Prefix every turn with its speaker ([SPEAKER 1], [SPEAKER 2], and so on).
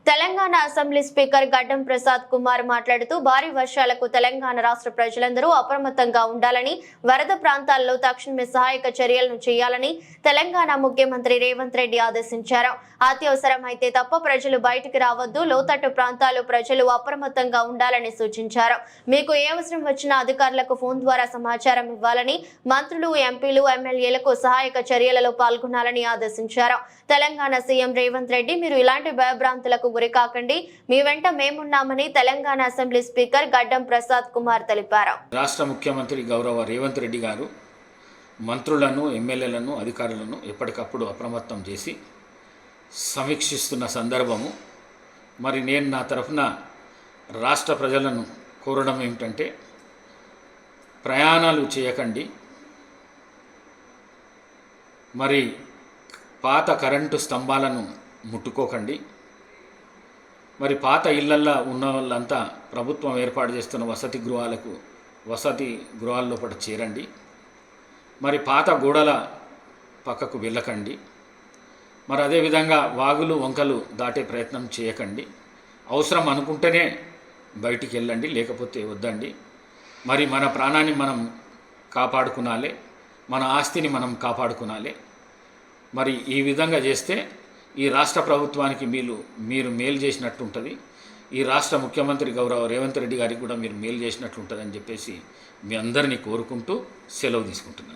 [SPEAKER 1] Telangana assembly speaker గడ్డం ప్రసాద్ కుమార్ మాట్లాడుతూ భారీ వర్షాలకు తెలంగాణ రాష్ట్ర ప్రజలందరూ అప్రమత్తంగా ఉండాలని, వరద ప్రాంతాల్లో తక్షణమే సహాయక చర్యలను చేయాలని తెలంగాణ ముఖ్యమంత్రి రేవంత్ రెడ్డి ఆదేశించారు. అత్యవసరమైతే తప్ప ప్రజలు బయటికి రావద్దు, లోతట్టు ప్రాంతాలు ప్రజలు అప్రమత్తంగా ఉండాలని సూచించారు. మీకు ఏ అవసరం వచ్చినా అధికారులకు ఫోన్ ద్వారా సమాచారం ఇవ్వాలని, మంత్రులు, ఎంపీలు, ఎమ్మెల్యేలకు సహాయక చర్యలలో పాల్గొనాలని ఆదేశించారు. తెలంగాణ సీఎం రేవంత్ రెడ్డి, మీరు ఇలాంటి భయభ్రాంతులకు గురికాకండి, మీ వెంట మేమున్నామని తెలంగాణ అసెంబ్లీ స్పీకర్ గడ్డం ప్రసాద్ కుమార్ తెలిపారు.
[SPEAKER 2] రాష్ట్ర ముఖ్యమంత్రి గౌరవ రేవంత్ రెడ్డి గారు మంత్రులను, ఎమ్మెల్యేలను, అధికారులను ఎప్పటికప్పుడు అప్రమత్తం చేసి సమీక్షిస్తున్న సందర్భము. మరి నేను నా తరఫున రాష్ట్ర ప్రజలను కోరడం ఏమిటంటే, ప్రయాణాలు చేయకండి, మరి పాత కరెంటు స్తంభాలను ముట్టుకోకండి, మరి పాత ఇళ్లల్లో ఉన్న వాళ్ళంతా ప్రభుత్వం ఏర్పాటు చేస్తున్న వసతి గృహాల్లో పాటు చేరండి, మరి పాత గోడల పక్కకు వెళ్ళకండి, మరి అదేవిధంగా వాగులు వంకలు దాటే ప్రయత్నం చేయకండి, అవసరం అనుకుంటేనే బయటికి వెళ్ళండి, లేకపోతే వద్దండి. మరి మన ప్రాణాన్ని మనం కాపాడుకునాలి, మన ఆస్తిని మనం కాపాడుకునాలి. మరి ఈ విధంగా చేస్తే ఈ రాష్ట్ర ప్రభుత్వానికి మీరు మేలు చేసినట్టు ఉంటుంది, ఈ రాష్ట్ర ముఖ్యమంత్రి గౌరవ రేవంత్ రెడ్డి గారికి కూడా మీరు మేలు చేసినట్లు ఉంటుందని చెప్పేసి మీ అందరినీ కోరుకుంటూ సెలవు తీసుకుంటున్నాను.